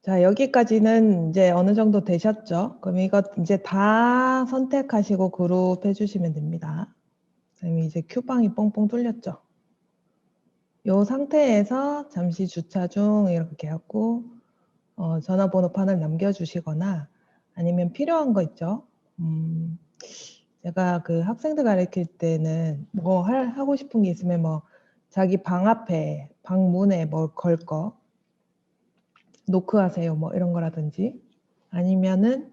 자, 여기까지는 이제 어느 정도 되셨죠? 그럼 이거 이제 다 선택하시고 그룹 해주시면 됩니다. 선생님이 이제 큐방이 뻥뻥 뚫렸죠? 이 상태에서 잠시 주차 중 이렇게 하고 전화번호판을 남겨주시거나 아니면 필요한 거 있죠? 제가 그 학생들 가르칠 때는 뭐 하고 싶은 게 있으면 뭐 자기 방 앞에 방문에 뭘 걸 거 노크하세요 뭐 이런 거라든지 아니면은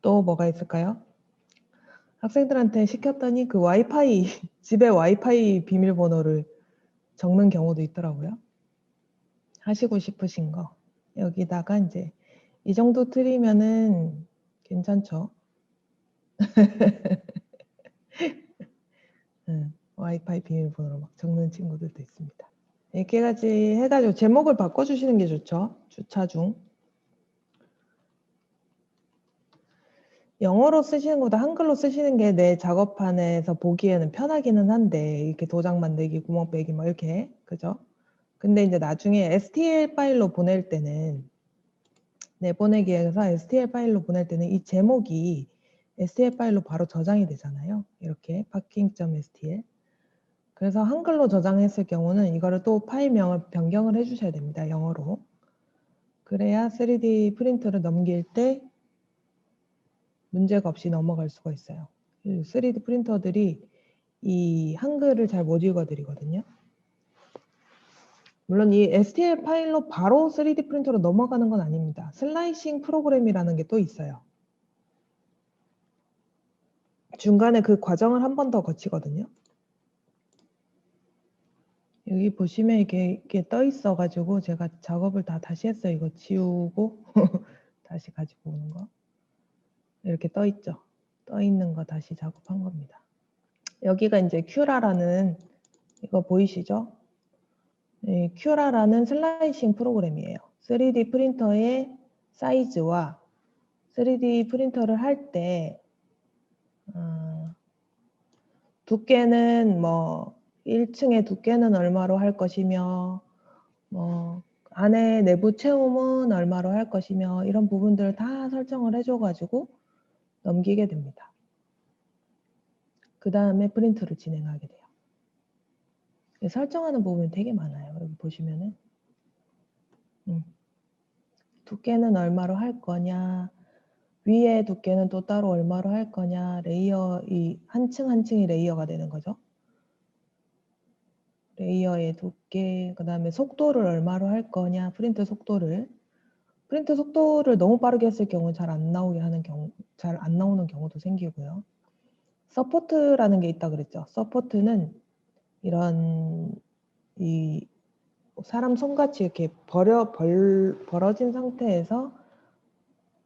또 뭐가 있을까요? 학생들한테 시켰더니 그 와이파이 집에 와이파이 비밀번호를 적는 경우도 있더라고요. 하시고 싶으신 거 여기다가 이제 이 정도 틀리면은 괜찮죠? 와이파이 비밀번호로 막 적는 친구들도 있습니다. 이렇게까지 해가지고 제목을 바꿔주시는 게 좋죠. 주차 중. 영어로 쓰시는 것보다 한글로 쓰시는 게 내 작업판에서 보기에는 편하기는 한데 이렇게 도장 만들기, 구멍 빼기 뭐 이렇게 그죠? 근데 이제 나중에 STL 파일로 보낼 때는 내보내기에서 STL 파일로 보낼 때는 이 제목이 STL 파일로 바로 저장이 되잖아요. 이렇게 parking.stl. 그래서 한글로 저장했을 경우는 이거를 또 파일명을 변경을 해주셔야 됩니다. 영어로. 그래야 3D 프린터를 넘길 때 문제가 없이 넘어갈 수가 있어요. 3D 프린터들이 이 한글을 잘 못 읽어드리거든요. 물론 이 STL 파일로 바로 3D 프린터로 넘어가는 건 아닙니다. 슬라이싱 프로그램이라는 게 또 있어요. 중간에 그 과정을 한 번 더 거치거든요. 여기 보시면 이렇게 떠 있어가지고 제가 작업을 다시 했어요. 이거 지우고 다시 가지고 오는 거. 이렇게 떠 있죠. 떠 있는 거 다시 작업한 겁니다. 여기가 이제 큐라라는 이거 보이시죠? 네, 큐라라는 슬라이싱 프로그램이에요. 3D 프린터의 사이즈와 3D 프린터를 할 때 두께는 뭐 1층의 두께는 얼마로 할 것이며 뭐 안에 내부 체험은 얼마로 할 것이며 이런 부분들을 다 설정을 해줘가지고 넘기게 됩니다. 그 다음에 프린트를 진행하게 돼요. 설정하는 부분이 되게 많아요. 여기 보시면은 두께는 얼마로 할 거냐, 위에 두께는 또 따로 얼마로 할 거냐, 레이어, 이 한 층 한 층이 레이어가 되는 거죠. 레이어의 두께, 그 다음에 속도를 얼마로 할 거냐, 프린트 속도를 너무 빠르게 했을 경우 잘 안 나오게 하는 경우, 잘 안 나오는 경우도 생기고요. 서포트라는 게 있다 그랬죠. 서포트는 이런 이 사람 손같이 이렇게 벌어진 상태에서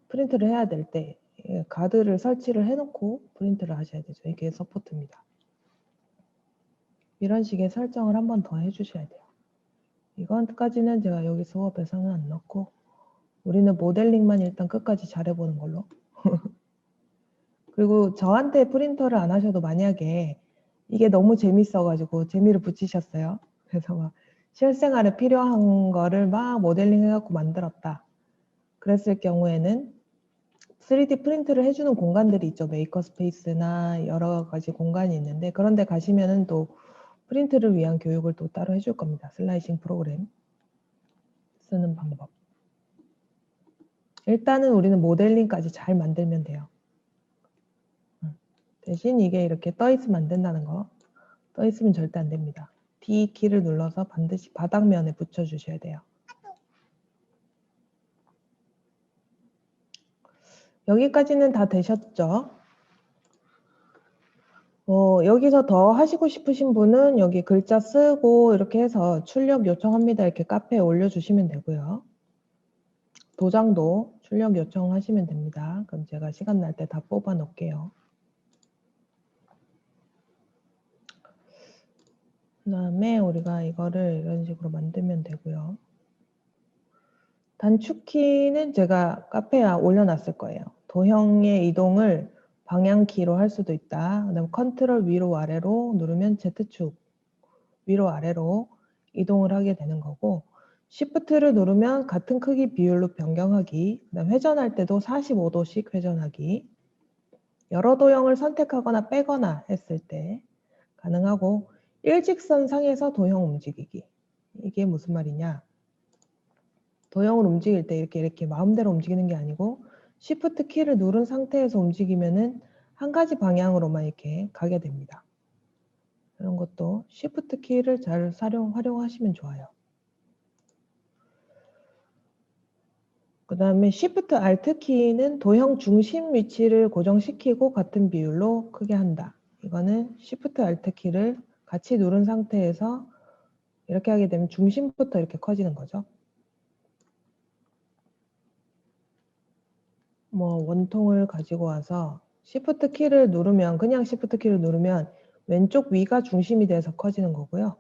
프린트를 해야 될 때 가드를 설치를 해놓고 프린트를 하셔야 되죠. 이게 서포트입니다. 이런 식의 설정을 한 번 더 해주셔야 돼요. 이건까지는 제가 여기 수업에서는 안 넣고 우리는 모델링만 일단 끝까지 잘해보는 걸로. 그리고 저한테 프린터를 안 하셔도 만약에 이게 너무 재밌어가지고 재미를 붙이셨어요. 그래서 막 실생활에 필요한 거를 막 모델링 해갖고 만들었다. 그랬을 경우에는 3D 프린트를 해주는 공간들이 있죠. 메이커 스페이스나 여러 가지 공간이 있는데 그런 데 가시면은 또 프린트를 위한 교육을 또 따로 해줄 겁니다. 슬라이싱 프로그램 쓰는 방법. 일단은 우리는 모델링까지 잘 만들면 돼요. 대신 이게 이렇게 떠 있으면 안 된다는 거. 떠 있으면 절대 안 됩니다. D키를 눌러서 반드시 바닥면에 붙여주셔야 돼요. 여기까지는 다 되셨죠? 여기서 더 하시고 싶으신 분은 여기 글자 쓰고 이렇게 해서 출력 요청합니다. 이렇게 카페에 올려주시면 되고요. 도장도 출력 요청하시면 됩니다. 그럼 제가 시간 날 때 다 뽑아 놓을게요. 그 다음에 우리가 이거를 이런 식으로 만들면 되고요. 단축키는 제가 카페에 올려놨을 거예요. 도형의 이동을 방향키로 할 수도 있다. 그 다음에 컨트롤 위로 아래로 누르면 Z축 위로 아래로 이동을 하게 되는 거고 Shift를 누르면 같은 크기 비율로 변경하기, 그다음 회전할 때도 45도씩 회전하기, 여러 도형을 선택하거나 빼거나 했을 때 가능하고, 일직선 상에서 도형 움직이기. 이게 무슨 말이냐? 도형을 움직일 때 이렇게 마음대로 움직이는 게 아니고 Shift 키를 누른 상태에서 움직이면은 한 가지 방향으로만 이렇게 가게 됩니다. 이런 것도 Shift 키를 잘 활용하시면 좋아요. 그 다음에 Shift Alt 키는 도형 중심 위치를 고정시키고 같은 비율로 크게 한다. 이거는 Shift Alt 키를 같이 누른 상태에서 이렇게 하게 되면 중심부터 이렇게 커지는 거죠. 뭐 원통을 가지고 와서 Shift 키를 누르면, 그냥 Shift 키를 누르면 왼쪽 위가 중심이 돼서 커지는 거고요.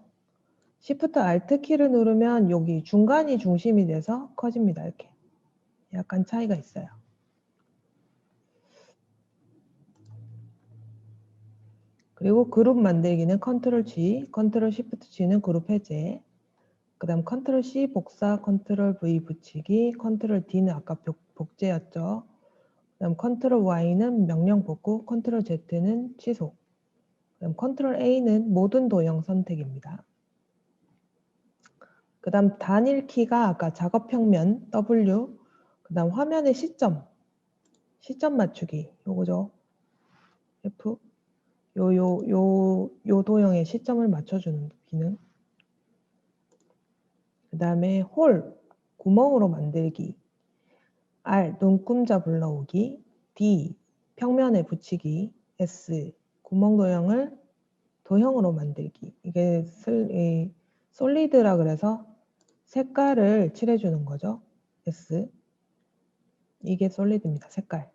Shift Alt 키를 누르면 여기 중간이 중심이 돼서 커집니다. 이렇게 약간 차이가 있어요. 그리고 그룹 만들기는 Ctrl G, Ctrl Shift G는 그룹 해제, 그 다음 Ctrl C 복사, Ctrl V 붙이기, Ctrl D는 아까 복제였죠. 그 다음 Ctrl Y는 명령 복구, Ctrl Z는 취소, 그 다음 Ctrl A는 모든 도형 선택입니다. 그 다음 단일 키가 아까 작업 평면 W, 그 다음 화면의 시점 맞추기 요거죠. F, 요 도형의 시점을 맞춰주는 기능. 그 다음에 홀, 구멍으로 만들기. R, 눈금자 불러오기. D, 평면에 붙이기. S, 구멍 도형을 도형으로 만들기. 이게 솔리드라 그래서 색깔을 칠해주는 거죠. S. 이게 솔리드입니다. 색깔.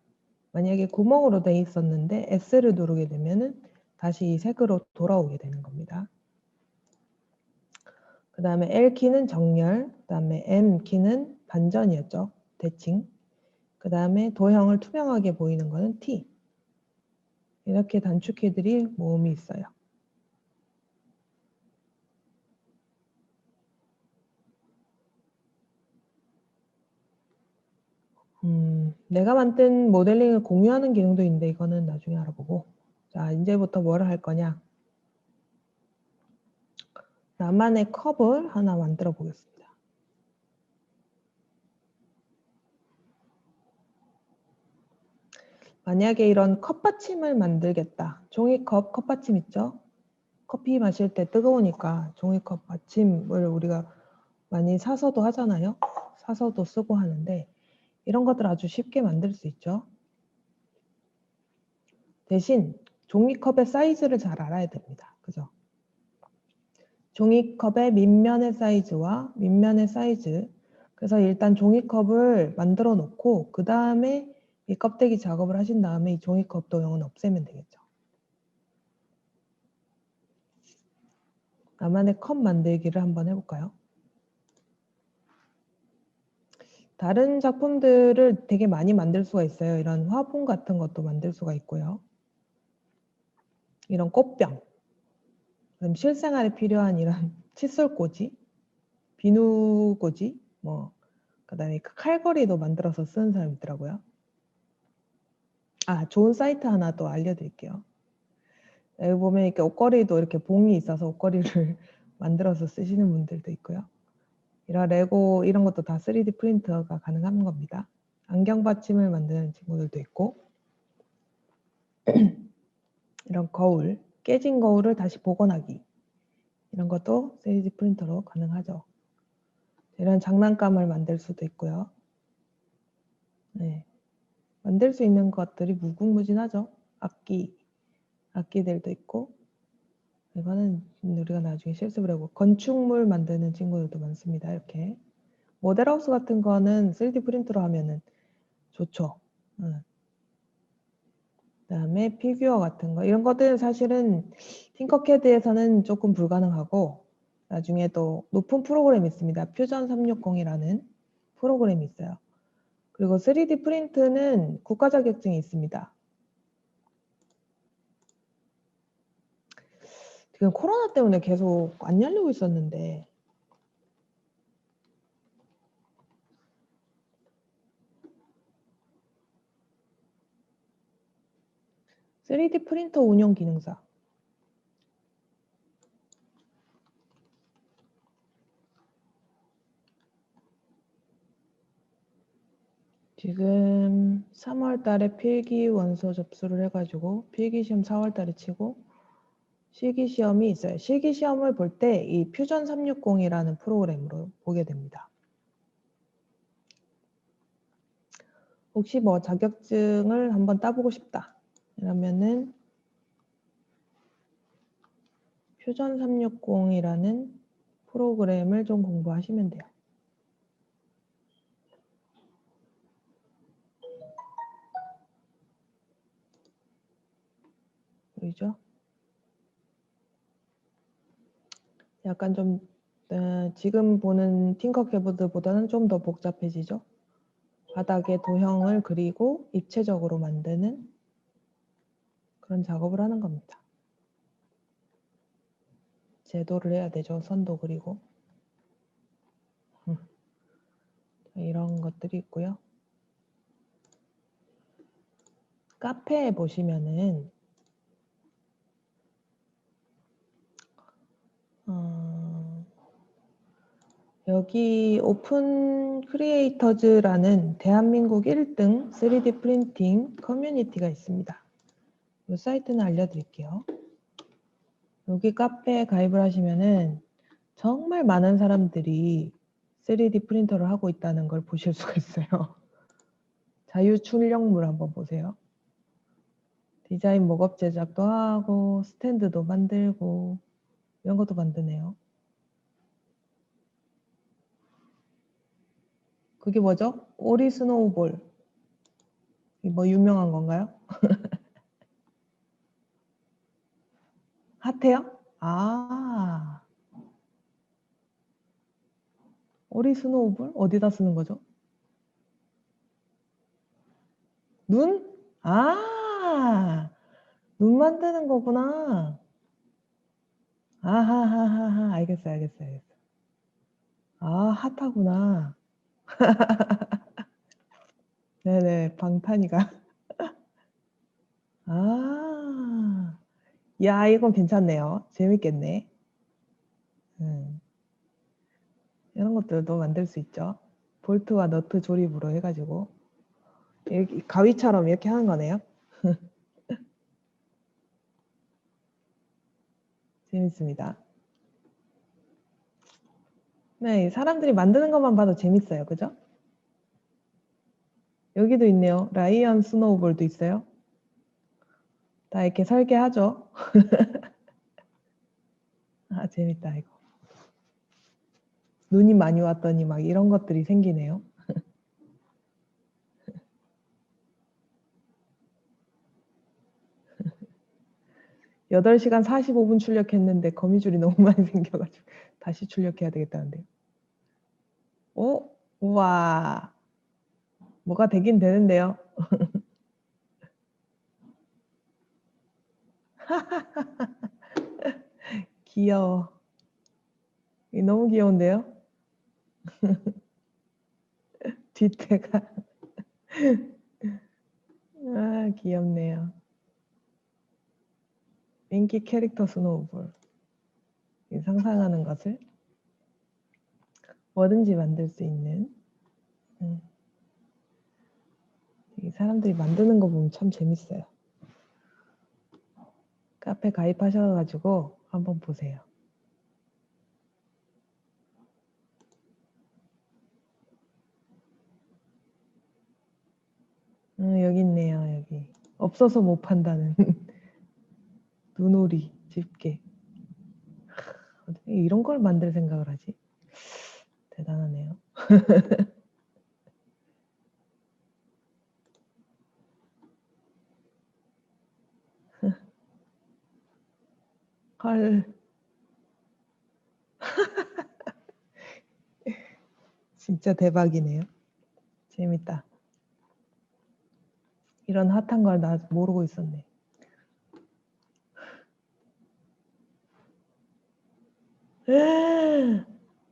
만약에 구멍으로 돼 있었는데 S를 누르게 되면은 다시 이 색으로 돌아오게 되는 겁니다. 그 다음에 L키는 정렬, 그 다음에 M키는 반전이었죠. 대칭. 그 다음에 도형을 투명하게 보이는 거는 T. 이렇게 단축키들이 모음이 있어요. 내가 만든 모델링을 공유하는 기능도 있는데 이거는 나중에 알아보고. 자, 이제부터 뭐를 할 거냐. 나만의 컵을 하나 만들어 보겠습니다. 만약에 이런 컵받침을 만들겠다. 종이컵 컵받침 있죠? 커피 마실 때 뜨거우니까 종이컵 받침을 우리가 많이 사서도 하잖아요. 사서도 쓰고 하는데 이런 것들 아주 쉽게 만들 수 있죠. 대신 종이컵의 사이즈를 잘 알아야 됩니다. 그죠? 종이컵의 밑면의 사이즈와 윗면의 사이즈. 그래서 일단 종이컵을 만들어 놓고 그 다음에 이 껍데기 작업을 하신 다음에 이 종이컵 도형은 없애면 되겠죠. 나만의 컵 만들기를 한번 해볼까요? 다른 작품들을 되게 많이 만들 수가 있어요. 이런 화분 같은 것도 만들 수가 있고요. 이런 꽃병, 그럼 실생활에 필요한 이런 칫솔꽂이, 비누꽂이, 그다음에 칼걸이도 만들어서 쓰는 사람 있더라고요. 아, 좋은 사이트 하나 또 알려드릴게요. 여기 보면 이렇게 옷걸이도 이렇게 봉이 있어서 옷걸이를 만들어서 쓰시는 분들도 있고요. 이런 레고 이런 것도 다 3D 프린터가 가능한 겁니다. 안경 받침을 만드는 친구들도 있고 이런 거울, 깨진 거울을 다시 복원하기 이런 것도 3D 프린터로 가능하죠. 이런 장난감을 만들 수도 있고요. 네. 만들 수 있는 것들이 무궁무진하죠. 악기들도 있고 이거는 우리가 나중에 실습을 하고 건축물 만드는 친구들도 많습니다. 이렇게 모델하우스 같은 거는 3D 프린터로 하면은 좋죠. 그다음에 피규어 같은 거 이런 것들은 사실은 팅커캐드에서는 조금 불가능하고 나중에 또 높은 프로그램이 있습니다. 퓨전 360이라는 프로그램이 있어요. 그리고 3D 프린트는 국가 자격증이 있습니다. 지금 코로나 때문에 계속 안 열리고 있었는데 3D 프린터 운영 기능사. 지금 3월 달에 필기 원서 접수를 해가지고 필기 시험 4월 달에 치고 실기 시험이 있어요. 실기 시험을 볼 때 이 퓨전 360이라는 프로그램으로 보게 됩니다. 혹시 뭐 자격증을 한번 따보고 싶다. 이러면은 퓨전 360이라는 프로그램을 좀 공부하시면 돼요. 보이죠? 약간 좀 지금 보는 팅커캐보드보다는 좀 더 복잡해지죠? 바닥에 도형을 그리고 입체적으로 만드는 그런 작업을 하는 겁니다. 제도를 해야 되죠. 선도 그리고. 이런 것들이 있고요. 카페에 보시면은 여기 오픈 크리에이터즈라는 대한민국 1등 3D 프린팅 커뮤니티가 있습니다. 이 사이트는 알려드릴게요. 여기 카페에 가입을 하시면은 정말 많은 사람들이 3D 프린터를 하고 있다는 걸 보실 수가 있어요. 자유 출력물 한번 보세요. 디자인 목업 제작도 하고 스탠드도 만들고 이런 것도 만드네요. 그게 뭐죠? 오리 스노우볼. 뭐 유명한 건가요? 핫해요? 아, 오리 스노우볼? 어디다 쓰는 거죠? 눈? 아, 눈 만드는 거구나. 아하하하하, 알겠어요. 아, 핫하구나. 네네, 방탄이가. 아, 야, 이건 괜찮네요. 재밌겠네. 이런 것들도 만들 수 있죠. 볼트와 너트 조립으로 해가지고. 이렇게 가위처럼 이렇게 하는 거네요. 재밌습니다. 네, 사람들이 만드는 것만 봐도 재밌어요. 그죠? 여기도 있네요. 라이언 스노우볼도 있어요. 다 이렇게 설계하죠. 아, 재밌다, 이거. 눈이 많이 왔더니 막 이런 것들이 생기네요. 8시간 45분 출력했는데 거미줄이 너무 많이 생겨가지고 다시 출력해야 되겠다는데요. 오, 우와. 뭐가 되긴 되는데요. 귀여워. 너무 귀여운데요? 뒷태가. 아, 귀엽네요. 인기 캐릭터 스노우볼. 상상하는 것을 뭐든지 만들 수 있는. 사람들이 만드는 거 보면 참 재밌어요. 카페 가입하셔가지고 한번 보세요. 여기 있네요, 여기. 없어서 못 판다는 눈오리 집게. 어떻게 이런 걸 만들 생각을 하지? 대단하네요. 헐. 진짜 대박이네요. 재밌다. 이런 핫한 걸 나 모르고 있었네.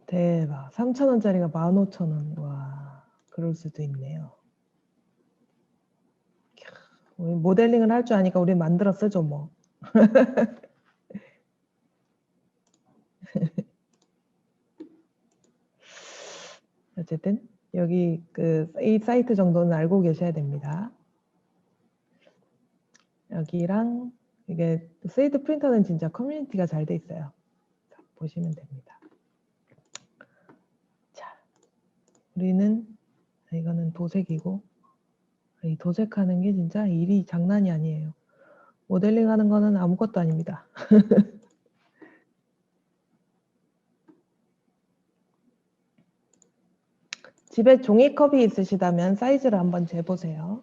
대박. 3,000원짜리가 15,000원. 와, 그럴 수도 있네요. 우리 모델링을 할 줄 아니까 우리 만들어 쓰죠 뭐. 어쨌든 여기 이 사이트 정도는 알고 계셔야 됩니다. 여기랑 이게 3D 프린터는 진짜 커뮤니티가 잘 돼 있어요. 자, 보시면 됩니다. 자, 우리는 이거는 도색이고 이 도색하는 게 진짜 일이 장난이 아니에요. 모델링 하는 거는 아무것도 아닙니다. 집에 종이컵이 있으시다면 사이즈를 한번 재보세요.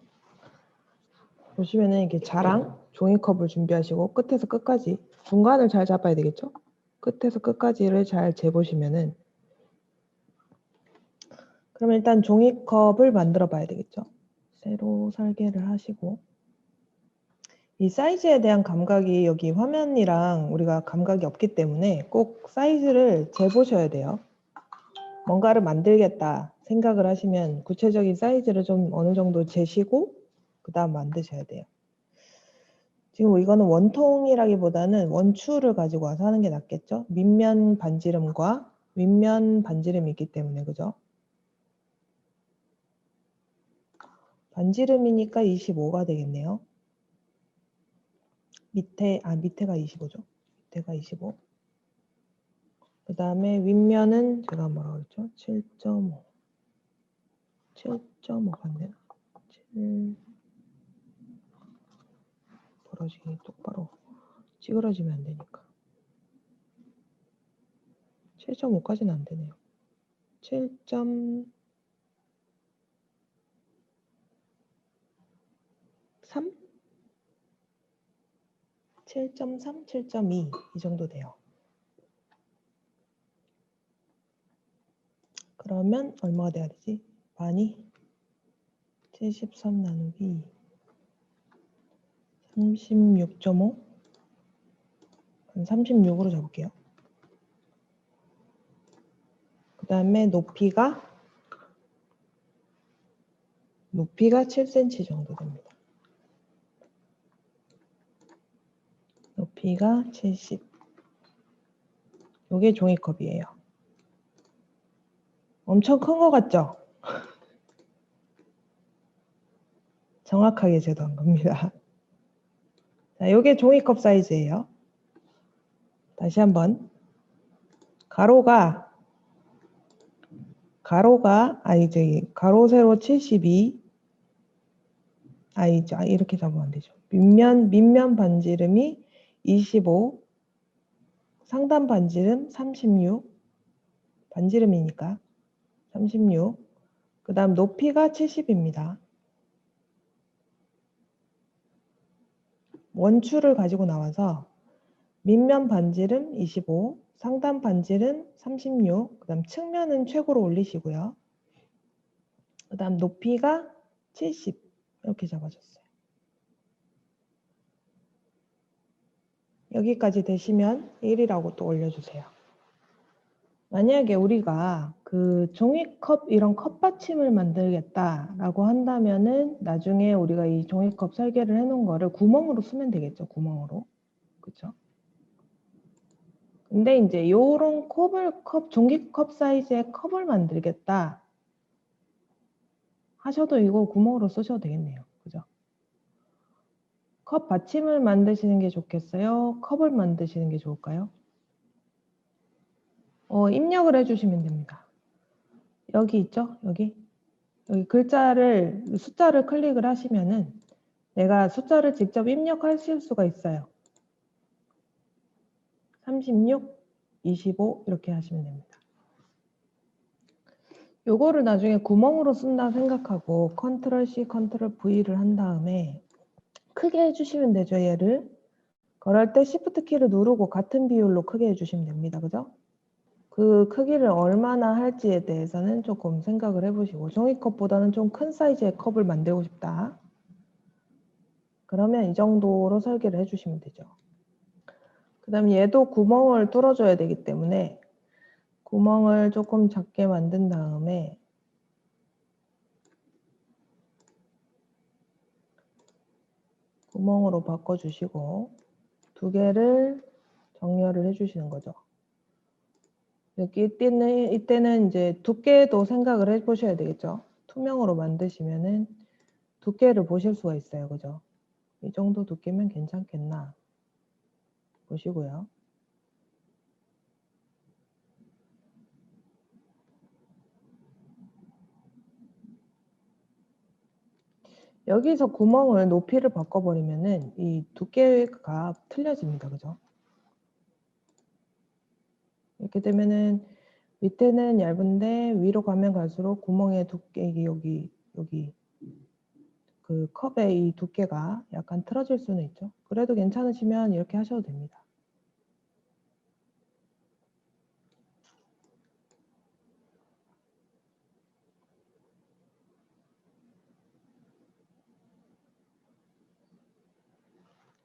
보시면은 이게 자랑 종이컵을 준비하시고 끝에서 끝까지 중간을 잘 잡아야 되겠죠? 끝에서 끝까지를 잘 재보시면은 그럼 일단 종이컵을 만들어 봐야 되겠죠? 새로 설계를 하시고 이 사이즈에 대한 감각이 여기 화면이랑 우리가 감각이 없기 때문에 꼭 사이즈를 재보셔야 돼요. 뭔가를 만들겠다 생각을 하시면 구체적인 사이즈를 좀 어느 정도 재시고 그 다음 만드셔야 돼요. 지금 이거는 원통이라기보다는 원추를 가지고 와서 하는 게 낫겠죠? 밑면 반지름과 윗면 반지름이 있기 때문에 그죠? 반지름이니까 25가 되겠네요. 밑에가 25죠. 밑에가 25. 그 다음에 윗면은 제가 뭐라고 그랬죠? 7.5. 7.5 같네요. 7. 벌어지기 똑바로 찌그러지면 안 되니까. 7.5까지는 안 되네요. 7.3? 7.3, 7.2 이 정도 돼요. 그러면 얼마가 돼야 되지? 반이 73 나누기 36.5? 한 36으로 잡을게요. 그 다음에 높이가 7cm 정도 됩니다. 높이가 70. 이게 종이컵이에요. 엄청 큰 거 같죠? 정확하게 재도한 겁니다. 자, 이게 종이컵 사이즈예요. 다시 한번 가로 세로 72 이렇게 잡으면 안 되죠. 밑면 반지름이 25 상단 반지름 36 반지름이니까 36 그 다음 높이가 70입니다. 원추를 가지고 나와서 밑면 반지름 25 상단 반지름 36 그 다음 측면은 최고로 올리시고요. 그 다음 높이가 70 이렇게 잡아줬어요. 여기까지 되시면 1이라고 또 올려주세요. 만약에 우리가 그 종이컵 이런 컵 받침을 만들겠다라고 한다면은 나중에 우리가 이 종이컵 설계를 해놓은 거를 구멍으로 쓰면 되겠죠. 구멍으로. 그쵸? 근데 이제 요런 종이컵 사이즈의 컵을 만들겠다 하셔도 이거 구멍으로 쓰셔도 되겠네요. 그죠? 컵 받침을 만드시는 게 좋겠어요? 컵을 만드시는 게 좋을까요? 입력을 해주시면 됩니다. 여기 있죠? 여기 숫자를 클릭을 하시면은 내가 숫자를 직접 입력하실 수가 있어요. 36, 25 이렇게 하시면 됩니다. 요거를 나중에 구멍으로 쓴다 생각하고 컨트롤 C, 컨트롤 V를 한 다음에 크게 해주시면 되죠, 얘를. 그럴 때 Shift 키를 누르고 같은 비율로 크게 해주시면 됩니다. 그죠? 그 크기를 얼마나 할지에 대해서는 조금 생각을 해보시고 종이컵보다는 좀 큰 사이즈의 컵을 만들고 싶다. 그러면 이 정도로 설계를 해주시면 되죠. 그 다음 얘도 구멍을 뚫어줘야 되기 때문에 구멍을 조금 작게 만든 다음에 구멍으로 바꿔주시고 두 개를 정렬을 해주시는 거죠. 여기 이때는 이제 두께도 생각을 해보셔야 되겠죠. 투명으로 만드시면은 두께를 보실 수가 있어요. 그죠? 이 정도 두께면 괜찮겠나 보시고요. 여기서 구멍을 높이를 바꿔버리면은 이 두께가 틀려집니다. 그죠? 이렇게 되면은 밑에는 얇은데 위로 가면 갈수록 구멍의 두께, 여기 그 컵의 이 두께가 약간 틀어질 수는 있죠. 그래도 괜찮으시면 이렇게 하셔도 됩니다.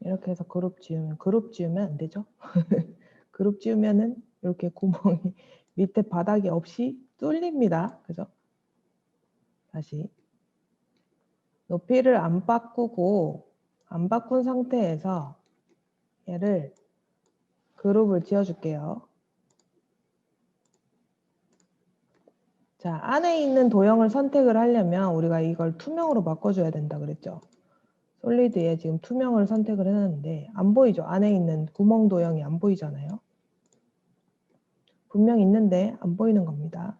이렇게 해서 그룹 지우면 안 되죠. 그룹 지우면은 이렇게 구멍이 밑에 바닥이 없이 뚫립니다. 그죠? 다시 높이를 안 바꾼 상태에서 얘를 그룹을 지어줄게요. 자, 안에 있는 도형을 선택을 하려면 우리가 이걸 투명으로 바꿔줘야 된다 그랬죠. 솔리드에 지금 투명을 선택을 해놨는데 안 보이죠? 안에 있는 구멍 도형이 안 보이잖아요. 분명 있는데 안 보이는 겁니다.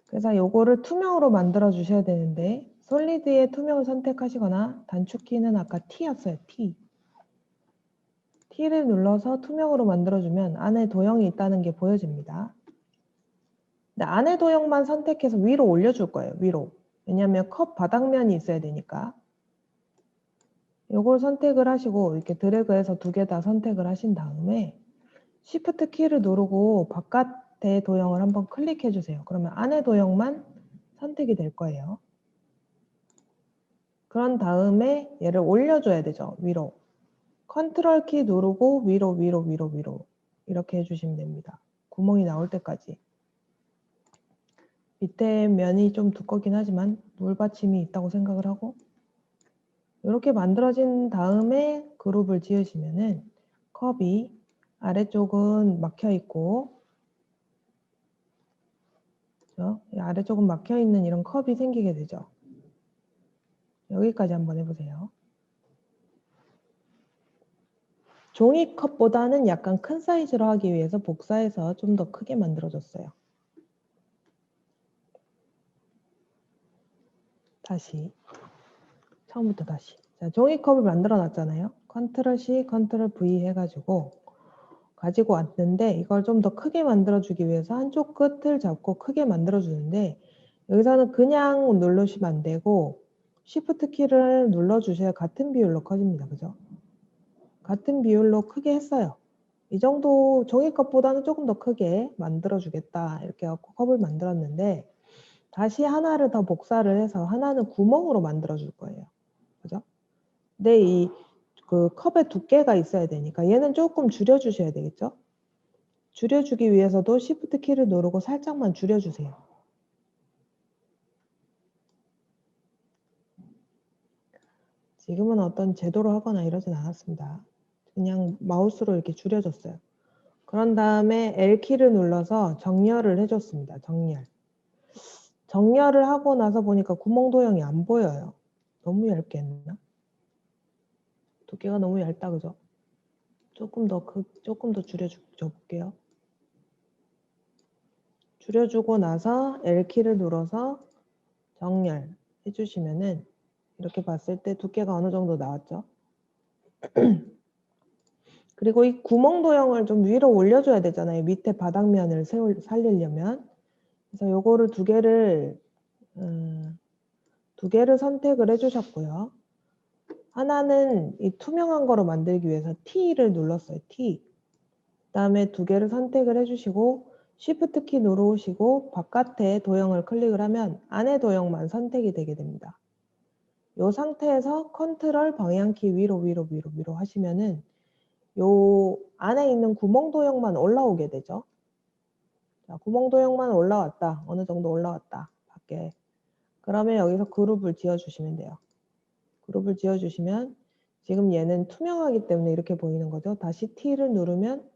그래서 요거를 투명으로 만들어 주셔야 되는데 솔리드에 투명을 선택하시거나 단축키는 아까 T였어요. T를 눌러서 투명으로 만들어주면 안에 도형이 있다는 게 보여집니다. 근데 안에 도형만 선택해서 위로 올려줄 거예요. 위로. 왜냐하면 컵 바닥면이 있어야 되니까. 요걸 선택을 하시고 이렇게 드래그해서 두 개 다 선택을 하신 다음에 Shift 키를 누르고 바깥의 도형을 한번 클릭해 주세요. 그러면 안에 도형만 선택이 될 거예요. 그런 다음에 얘를 올려줘야 되죠. 위로. 컨트롤 키 누르고 위로 이렇게 해주시면 됩니다. 구멍이 나올 때까지. 밑에 면이 좀 두껍긴 하지만 물받침이 있다고 생각을 하고 이렇게 만들어진 다음에 그룹을 지으시면은 컵이 아래쪽은 막혀 있고 아래쪽은 막혀 있는 이런 컵이 생기게 되죠. 여기까지 한번 해보세요. 종이컵보다는 약간 큰 사이즈로 하기 위해서 복사해서 좀 더 크게 만들어줬어요. 다시 처음부터 다시. 자, 종이컵을 만들어 놨잖아요. 컨트롤 C, 컨트롤 V 해가지고 가지고 왔는데 이걸 좀 더 크게 만들어 주기 위해서 한쪽 끝을 잡고 크게 만들어 주는데 여기서는 그냥 누르시면 안 되고 Shift 키를 눌러 주셔야 같은 비율로 커집니다. 그죠? 같은 비율로 크게 했어요. 이 정도 종이컵보다는 조금 더 크게 만들어 주겠다 이렇게 해서 컵을 만들었는데 다시 하나를 더 복사를 해서 하나는 구멍으로 만들어 줄 거예요. 그죠? 근데 이 그 컵의 두께가 있어야 되니까 얘는 조금 줄여 주셔야 되겠죠? 줄여주기 위해서도 Shift 키를 누르고 살짝만 줄여주세요. 지금은 어떤 제도로 하거나 이러진 않았습니다. 그냥 마우스로 이렇게 줄여줬어요. 그런 다음에 L키를 눌러서 정렬을 해줬습니다. 정렬을 하고 나서 보니까 구멍 도형이 안 보여요. 너무 얇게 했나? 두께가 너무 얇다, 그죠? 조금 더 줄여줄게요. 줄여주고 나서 L키를 눌러서 정렬 해주시면은 이렇게 봤을 때 두께가 어느 정도 나왔죠? 그리고 이 구멍 도형을 좀 위로 올려줘야 되잖아요. 밑에 바닥면을 살리려면. 그래서 요거를 두 개를 선택을 해주셨고요. 하나는 이 투명한 거로 만들기 위해서 T를 눌렀어요. T. 그 다음에 두 개를 선택을 해주시고 Shift 키 누르시고 바깥에 도형을 클릭을 하면 안에 도형만 선택이 되게 됩니다. 이 상태에서 컨트롤 방향키 위로 하시면은 요 안에 있는 구멍 도형만 올라오게 되죠. 자, 구멍 도형만 올라왔다. 어느 정도 올라왔다. 밖에. 그러면 여기서 그룹을 지어주시면 돼요. 그룹을 지어주시면 지금 얘는 투명하기 때문에 이렇게 보이는 거죠. 다시 T를 누르면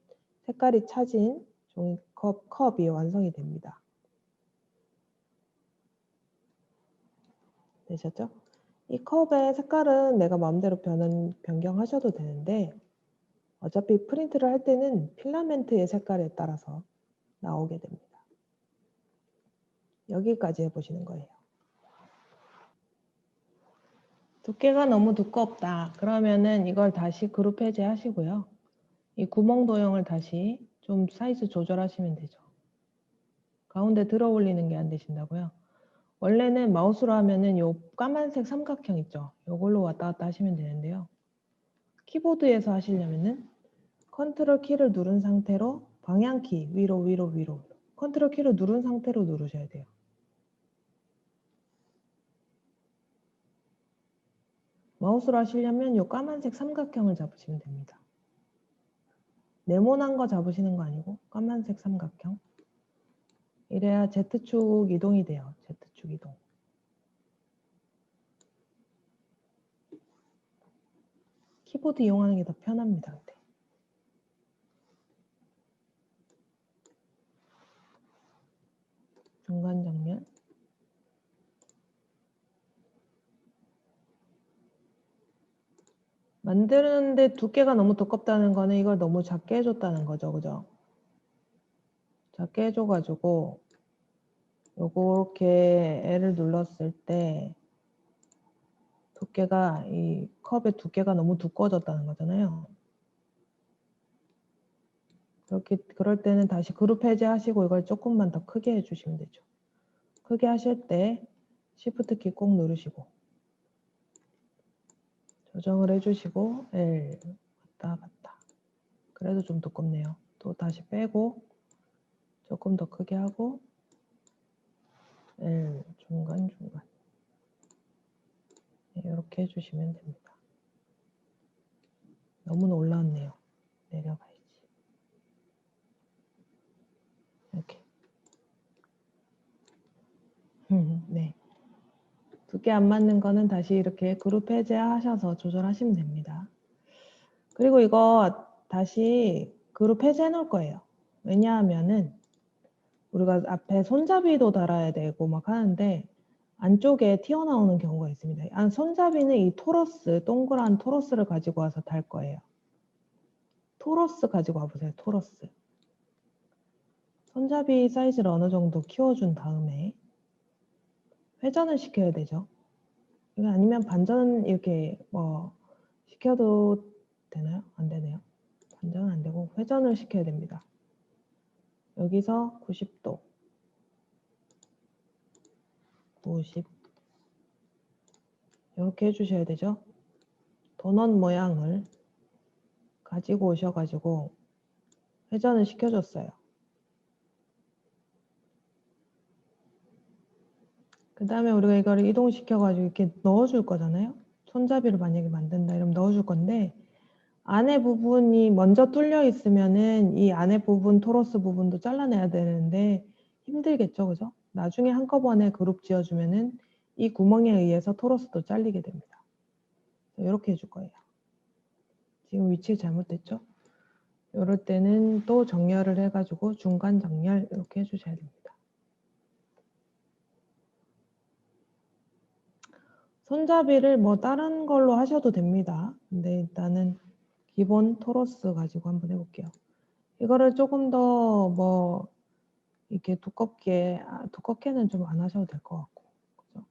색깔이 차진 종이컵 컵이 완성이 됩니다. 되셨죠? 이 컵의 색깔은 내가 마음대로 변경하셔도 되는데 어차피 프린트를 할 때는 필라멘트의 색깔에 따라서 나오게 됩니다. 여기까지 해보시는 거예요. 두께가 너무 두껍다. 그러면은 이걸 다시 그룹 해제하시고요. 이 구멍 도형을 다시 좀 사이즈 조절하시면 되죠. 가운데 들어 올리는 게 안 되신다고요? 원래는 마우스로 하면은 요 까만색 삼각형 있죠? 요걸로 왔다 갔다 하시면 되는데요. 키보드에서 하시려면은 컨트롤 키를 누른 상태로 방향키 위로 컨트롤 키를 누른 상태로 누르셔야 돼요. 마우스로 하시려면 요 까만색 삼각형을 잡으시면 됩니다. 네모난 거 잡으시는 거 아니고 까만색 삼각형. 이래야 Z축 이동이 돼요. Z축 이동. 키보드 이용하는 게 더 편합니다. 근데. 중간 정면. 만드는데 두께가 너무 두껍다는 거는 이걸 너무 작게 해줬다는 거죠. 그죠? 작게 해줘가지고 요렇게 L을 눌렀을 때 두께가 이 컵의 두께가 너무 두꺼워졌다는 거잖아요. 그럴 때는 다시 그룹 해제하시고 이걸 조금만 더 크게 해주시면 되죠. 크게 하실 때 Shift 키 꼭 누르시고 조정을 해주시고 L 왔다 갔다. 그래도 좀 두껍네요. 또 다시 빼고 조금 더 크게 하고 L 중간 네, 이렇게 해주시면 됩니다. 너무 올라왔네요. 내려가야지. 이렇게. 네. 두께 안 맞는 거는 다시 이렇게 그룹 해제하셔서 조절하시면 됩니다. 그리고 이거 다시 그룹 해제해 놓을 거예요. 왜냐하면은 우리가 앞에 손잡이도 달아야 되고 막 하는데 안쪽에 튀어나오는 경우가 있습니다. 손잡이는 이 토러스, 동그란 토러스를 가지고 와서 달 거예요. 토러스 가지고 와보세요. 토러스. 손잡이 사이즈를 어느 정도 키워준 다음에 회전을 시켜야 되죠. 이거 아니면 반전 이렇게 뭐 시켜도 되나요? 안 되네요. 반전은 안 되고 회전을 시켜야 됩니다. 여기서 90도 90 이렇게 해주셔야 되죠. 도넛 모양을 가지고 오셔가지고 회전을 시켜줬어요. 그 다음에 우리가 이거를 이동시켜가지고 이렇게 넣어줄 거잖아요. 손잡이를 만약에 만든다 이러면 넣어줄 건데 안에 부분이 먼저 뚫려 있으면은 이 안에 부분, 토러스 부분도 잘라내야 되는데 힘들겠죠, 그죠? 나중에 한꺼번에 그룹 지어주면은 이 구멍에 의해서 토러스도 잘리게 됩니다. 이렇게 해줄 거예요. 지금 위치 잘못됐죠? 이럴 때는 또 정렬을 해가지고 중간 정렬 이렇게 해주셔야 됩니다. 손잡이를 뭐 다른 걸로 하셔도 됩니다. 근데 일단은 기본 토러스 가지고 한번 해볼게요. 이거를 조금 더 뭐 이렇게 두껍게는 좀 안 하셔도 될 것 같고, 그죠?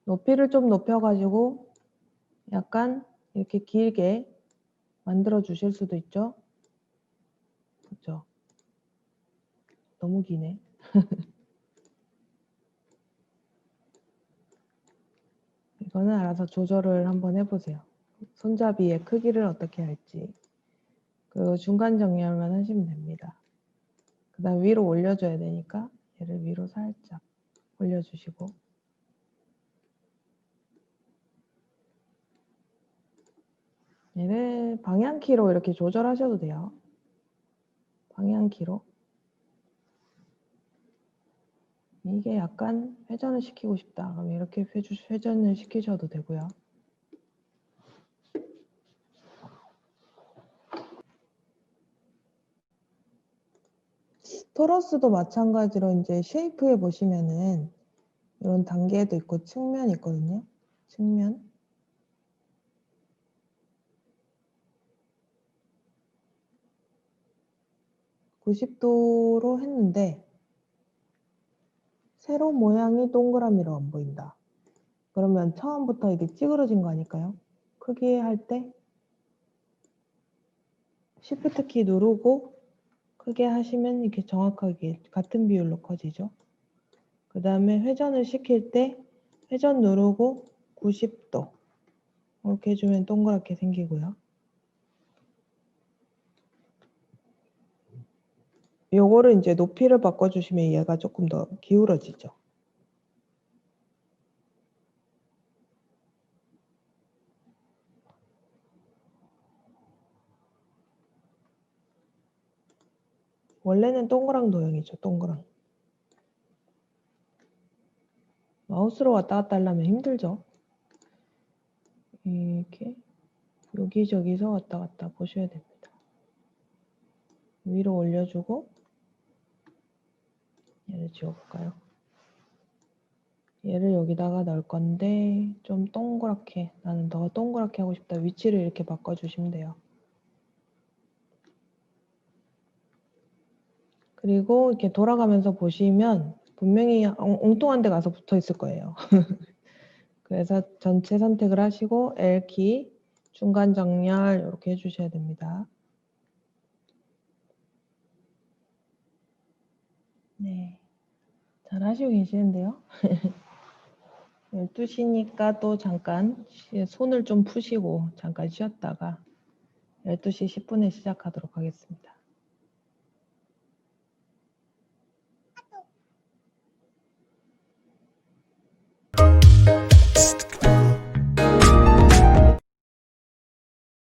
높이를 좀 높여가지고 약간 이렇게 길게 만들어 주실 수도 있죠. 그죠? 너무 기네. 이거는 알아서 조절을 한번 해보세요. 손잡이의 크기를 어떻게 할지. 그 중간 정렬만 하시면 됩니다. 그 다음 위로 올려줘야 되니까 얘를 위로 살짝 올려주시고 얘를 방향키로 이렇게 조절하셔도 돼요. 방향키로 이게 약간 회전을 시키고 싶다. 그럼 이렇게 회전을 시키셔도 되고요. 토러스도 마찬가지로 이제 쉐이프에 보시면은 이런 단계도 있고 측면이 있거든요. 측면. 90도로 했는데 세로 모양이 동그라미로 안 보인다. 그러면 처음부터 이게 찌그러진 거 아닐까요? 크게 할 때 Shift 키 누르고 크게 하시면 이렇게 정확하게 같은 비율로 커지죠. 그 다음에 회전을 시킬 때 회전 누르고 90도 이렇게 해주면 동그랗게 생기고요. 요거를 이제 높이를 바꿔주시면 얘가 조금 더 기울어지죠. 원래는 동그랑 도형이죠. 동그랑. 마우스로 왔다 갔다 하려면 힘들죠. 이렇게 여기저기서 왔다 갔다 보셔야 됩니다. 위로 올려주고 얘를 지워볼까요? 얘를 여기다가 넣을 건데 좀 동그랗게, 나는 더 동그랗게 하고 싶다. 위치를 이렇게 바꿔주시면 돼요. 그리고 이렇게 돌아가면서 보시면 분명히 엉뚱한 데 가서 붙어 있을 거예요. 그래서 전체 선택을 하시고 L키, 중간 정렬 이렇게 해주셔야 됩니다. 네, 잘 하시고 계시는데요. 12시니까 또 잠깐 손을 좀 푸시고 잠깐 쉬었다가 12시 10분에 시작하도록 하겠습니다.